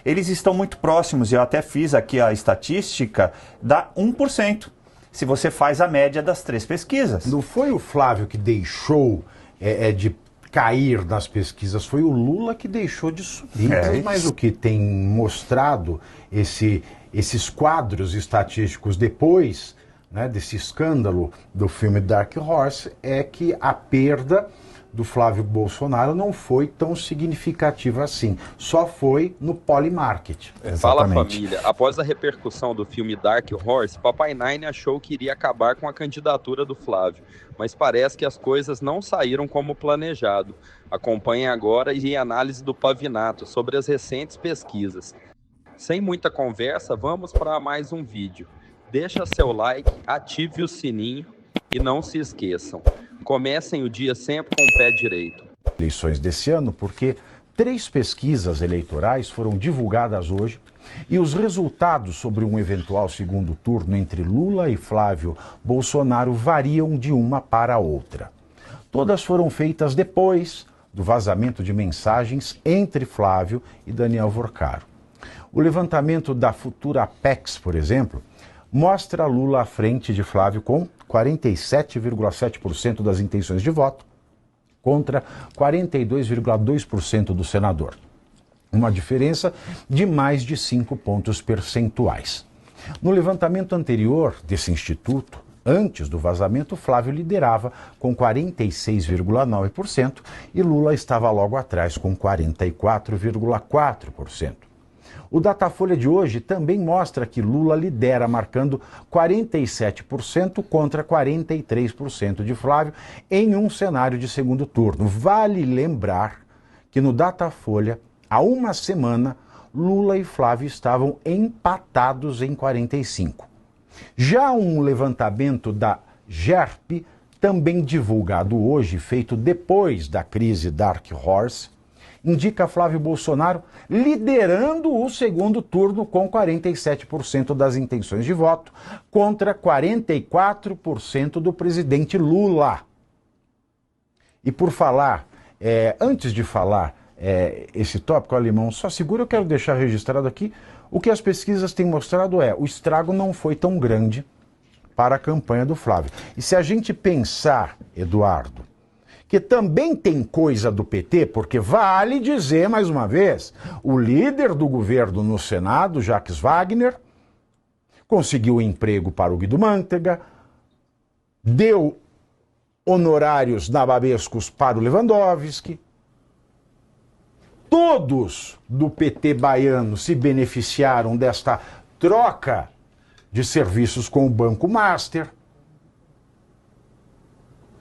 eles estão muito próximos, eu até fiz aqui a estatística, dá 1%, se você faz a média das 3 pesquisas. Não foi o Flávio que deixou de cair nas pesquisas, foi o Lula que deixou de subir. Mas o que tem mostrado esses quadros estatísticos depois, né, desse escândalo do filme Dark Horse é que a perda do Flávio Bolsonaro não foi tão significativa assim. Só foi no Polymarket. Fala, família. Após a repercussão do filme Dark Horse, Papai Nine achou que iria acabar com a candidatura do Flávio. Mas parece que as coisas não saíram como planejado. Acompanhe agora e análise do Pavinato sobre as recentes pesquisas. Sem muita conversa, vamos para mais um vídeo. Deixa seu like, ative o sininho e não se esqueçam. Comecem o dia sempre com o pé direito. Eleições desse ano, porque 3 pesquisas eleitorais foram divulgadas hoje e os resultados sobre um eventual segundo turno entre Lula e Flávio Bolsonaro variam de uma para a outra. Todas foram feitas depois do vazamento de mensagens entre Flávio e Daniel Vorcaro. O levantamento da Futura Apex, por exemplo, mostra Lula à frente de Flávio com 47,7% das intenções de voto contra 42,2% do senador. Uma diferença de mais de 5 pontos percentuais. No levantamento anterior desse instituto, antes do vazamento, Flávio liderava com 46,9% e Lula estava logo atrás com 44,4%. O Datafolha de hoje também mostra que Lula lidera, marcando 47% contra 43% de Flávio em um cenário de segundo turno. Vale lembrar que no Datafolha, há uma semana, Lula e Flávio estavam empatados em 45%. Já um levantamento da GERP, também divulgado hoje, feito depois da crise Dark Horse, indica Flávio Bolsonaro liderando o segundo turno com 47% das intenções de voto contra 44% do presidente Lula. E por falar, antes de falar esse tópico, Alemão, só segura, eu quero deixar registrado aqui, o que as pesquisas têm mostrado o estrago não foi tão grande para a campanha do Flávio. E se a gente pensar, Eduardo, que também tem coisa do PT, porque vale dizer, mais uma vez, o líder do governo no Senado, Jacques Wagner, conseguiu emprego para o Guido Mantega, deu honorários nababescos para o Lewandowski. Todos do PT baiano se beneficiaram desta troca de serviços com o Banco Master.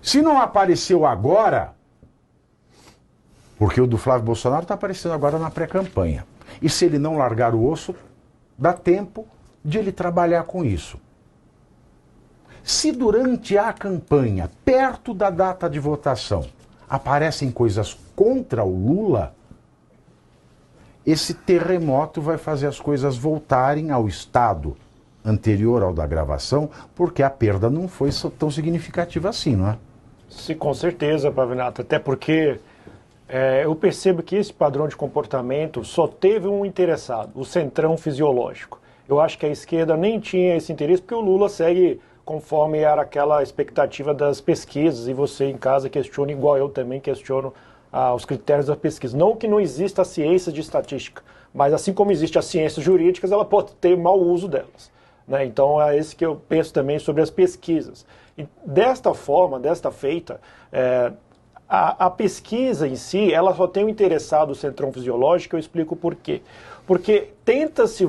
Se não apareceu agora, porque o do Flávio Bolsonaro está aparecendo agora na pré-campanha. E se ele não largar o osso, dá tempo de ele trabalhar com isso. Se durante a campanha, perto da data de votação, aparecem coisas contra o Lula, esse terremoto vai fazer as coisas voltarem ao estado anterior ao da gravação, porque a perda não foi tão significativa assim, não é? Sim, com certeza, Pavinato, até porque eu percebo que esse padrão de comportamento só teve um interessado, o centrão fisiológico. Eu acho que a esquerda nem tinha esse interesse, porque o Lula segue conforme era aquela expectativa das pesquisas, e você em casa questiona, igual eu também questiono os critérios da pesquisa. Não que não exista a ciência de estatística, mas assim como existe as ciências jurídicas, ela pode ter mau uso delas, né? Então é esse que eu penso também sobre as pesquisas. E desta forma, desta feita, a pesquisa em si, ela só tem o interessado o centrão fisiológico, eu explico por quê. Porque tenta-se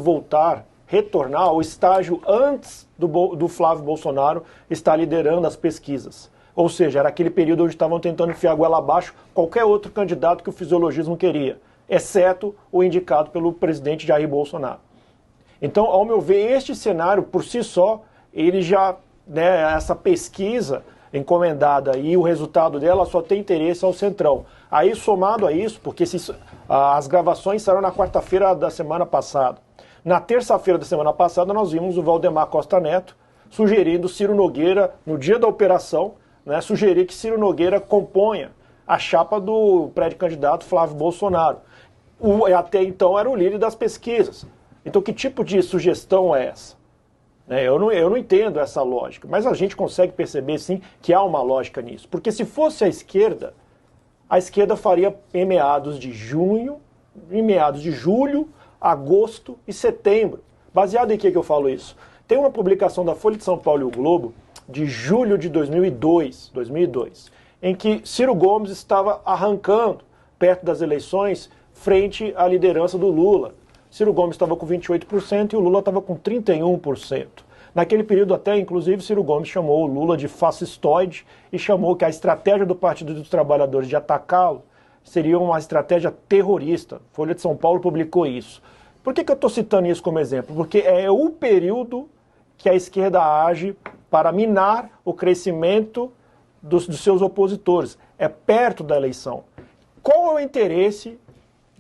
retornar ao estágio antes do Flávio Bolsonaro estar liderando as pesquisas. Ou seja, era aquele período onde estavam tentando enfiar a goela abaixo qualquer outro candidato que o fisiologismo queria, exceto o indicado pelo presidente Jair Bolsonaro. Então, ao meu ver, este cenário, por si só, ele já, essa pesquisa encomendada e o resultado dela só tem interesse ao centrão. Aí, somado a isso, porque as gravações saíram na quarta-feira da semana passada. Na terça-feira da semana passada, nós vimos o Valdemar Costa Neto sugerindo Ciro Nogueira, no dia da operação, sugerir que Ciro Nogueira componha a chapa do pré-candidato Flávio Bolsonaro. até então era o líder das pesquisas. Então que tipo de sugestão é essa? Eu não entendo essa lógica, mas a gente consegue perceber sim que há uma lógica nisso. Porque se fosse a esquerda faria em meados de julho, agosto e setembro. Baseado em que eu falo isso? Tem uma publicação da Folha de São Paulo e o Globo de julho de 2002, em que Ciro Gomes estava arrancando perto das eleições frente à liderança do Lula. Ciro Gomes estava com 28% e o Lula estava com 31%. Naquele período até, inclusive, Ciro Gomes chamou o Lula de fascistoide e chamou que a estratégia do Partido dos Trabalhadores de atacá-lo seria uma estratégia terrorista. Folha de São Paulo publicou isso. Por que eu estou citando isso como exemplo? Porque é o período que a esquerda age para minar o crescimento dos seus opositores. É perto da eleição. Qual é o interesse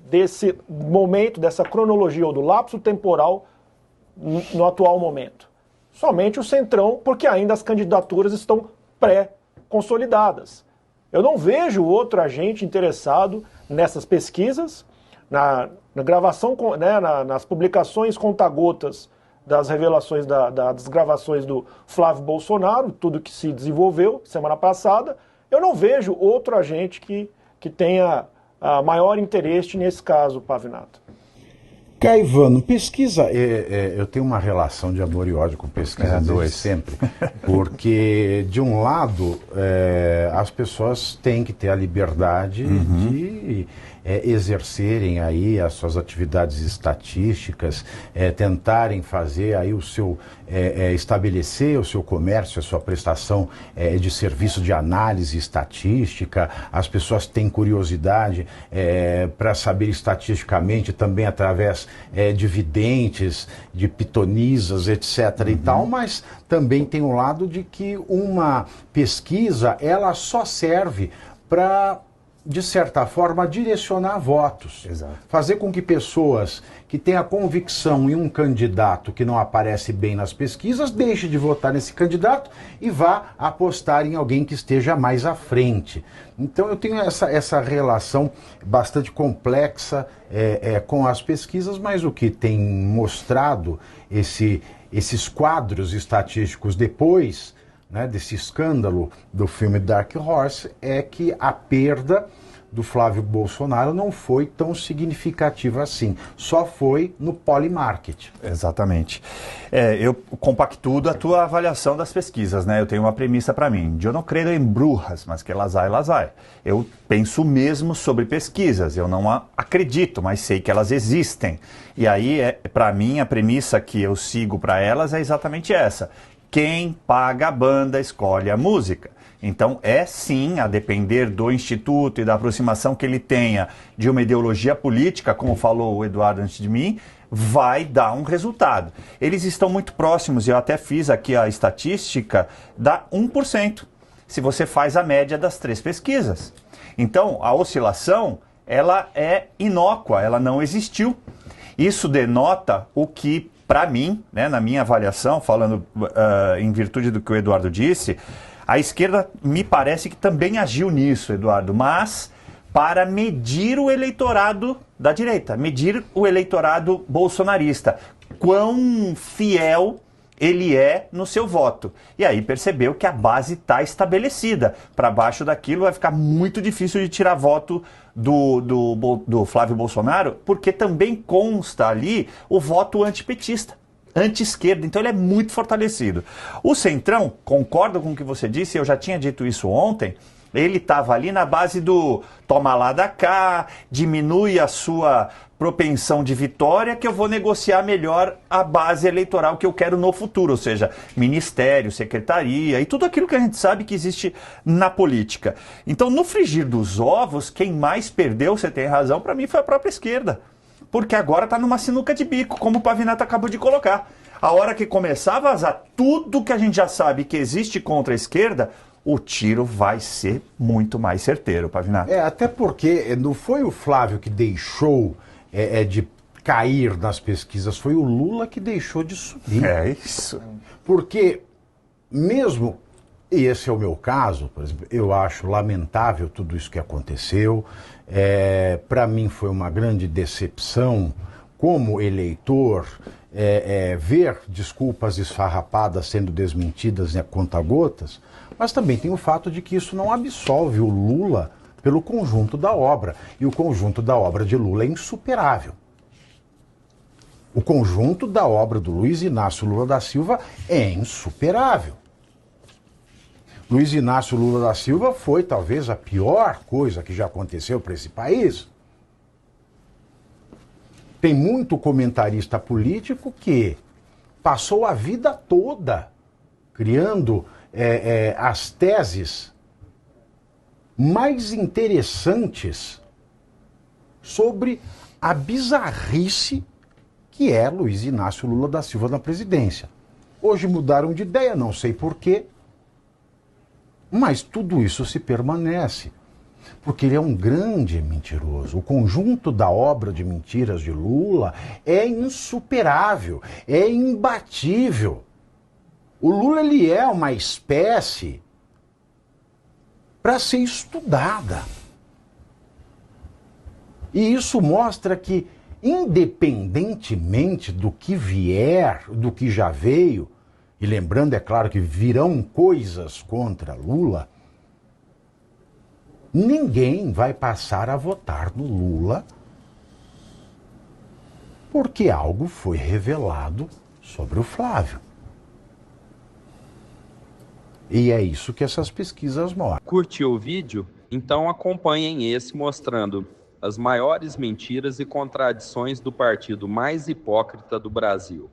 desse momento, dessa cronologia ou do lapso temporal no atual momento? Somente o Centrão, porque ainda as candidaturas estão pré-consolidadas. Eu não vejo outro agente interessado nessas pesquisas, na gravação, nas publicações conta-gotas das revelações das gravações do Flávio Bolsonaro, tudo que se desenvolveu semana passada. Eu não vejo outro agente que tenha maior interesse nesse caso, Pavinato. Caivano, pesquisa, eu tenho uma relação de amor e ódio com pesquisa desde sempre, porque de um lado as pessoas têm que ter a liberdade de exercerem aí as suas atividades estatísticas, tentarem fazer aí o seu, estabelecer o seu comércio, a sua prestação de serviço de análise estatística. As pessoas têm curiosidade para saber estatisticamente também através de videntes, de pitonisas, etc. e tal, mas também tem um lado de que uma pesquisa, ela só serve para, de certa forma, direcionar votos. Exato. Fazer com que pessoas que têm a convicção em um candidato que não aparece bem nas pesquisas, deixe de votar nesse candidato e vá apostar em alguém que esteja mais à frente. Então eu tenho essa relação bastante complexa com as pesquisas, mas o que tem mostrado esses quadros estatísticos depois, né, desse escândalo do filme Dark Horse, é que a perda do Flávio Bolsonaro não foi tão significativa assim. Só foi no Polymarket. Exatamente. Eu compactuo a tua avaliação das pesquisas, né? Eu tenho uma premissa para mim. Eu não creio em brujas, mas que elas há. Eu penso mesmo sobre pesquisas. Eu não acredito, mas sei que elas existem. E aí, para mim, a premissa que eu sigo para elas é exatamente essa. Quem paga a banda escolhe a música. Então, sim, a depender do instituto e da aproximação que ele tenha de uma ideologia política, como falou o Eduardo antes de mim, vai dar um resultado. Eles estão muito próximos, eu até fiz aqui a estatística, dá 1%, se você faz a média das 3 pesquisas. Então, a oscilação, ela é inócua, ela não existiu. Isso denota o que, para mim, né, na minha avaliação, falando em virtude do que o Eduardo disse, a esquerda me parece que também agiu nisso, Eduardo, mas para medir o eleitorado da direita, medir o eleitorado bolsonarista, quão fiel ele é no seu voto. E aí percebeu que a base está estabelecida. Para baixo daquilo vai ficar muito difícil de tirar voto do Flávio Bolsonaro, porque também consta ali o voto antipetista, anti-esquerda, então ele é muito fortalecido. O Centrão, concordo com o que você disse, eu já tinha dito isso ontem, ele estava ali na base do toma lá da cá, diminui a sua propensão de vitória, que eu vou negociar melhor a base eleitoral que eu quero no futuro, ou seja, ministério, secretaria e tudo aquilo que a gente sabe que existe na política. Então, no frigir dos ovos, quem mais perdeu, você tem razão, para mim foi a própria esquerda. Porque agora está numa sinuca de bico, como o Pavinato acabou de colocar. A hora que começar a vazar tudo que a gente já sabe que existe contra a esquerda, o tiro vai ser muito mais certeiro, Pavinato. Até porque não foi o Flávio que deixou de cair nas pesquisas, foi o Lula que deixou de subir. É isso. Porque mesmo, e esse é o meu caso, por exemplo, eu acho lamentável tudo isso que aconteceu, Para mim foi uma grande decepção, como eleitor, ver desculpas esfarrapadas sendo desmentidas a conta-gotas, mas também tem o fato de que isso não absolve o Lula pelo conjunto da obra. E o conjunto da obra de Lula é insuperável. O conjunto da obra do Luiz Inácio Lula da Silva é insuperável. Luiz Inácio Lula da Silva foi talvez a pior coisa que já aconteceu para esse país. Tem muito comentarista político que passou a vida toda criando as teses mais interessantes sobre a bizarrice que é Luiz Inácio Lula da Silva na presidência. Hoje mudaram de ideia, não sei porquê, mas tudo isso se permanece, porque ele é um grande mentiroso. O conjunto da obra de mentiras de Lula é insuperável, é imbatível. O Lula, ele é uma espécie para ser estudada. E isso mostra que, independentemente do que vier, do que já veio, e lembrando, é claro, que virão coisas contra Lula, ninguém vai passar a votar no Lula porque algo foi revelado sobre o Flávio. E é isso que essas pesquisas mostram. Curtiu o vídeo? Então acompanhem esse mostrando as maiores mentiras e contradições do partido mais hipócrita do Brasil.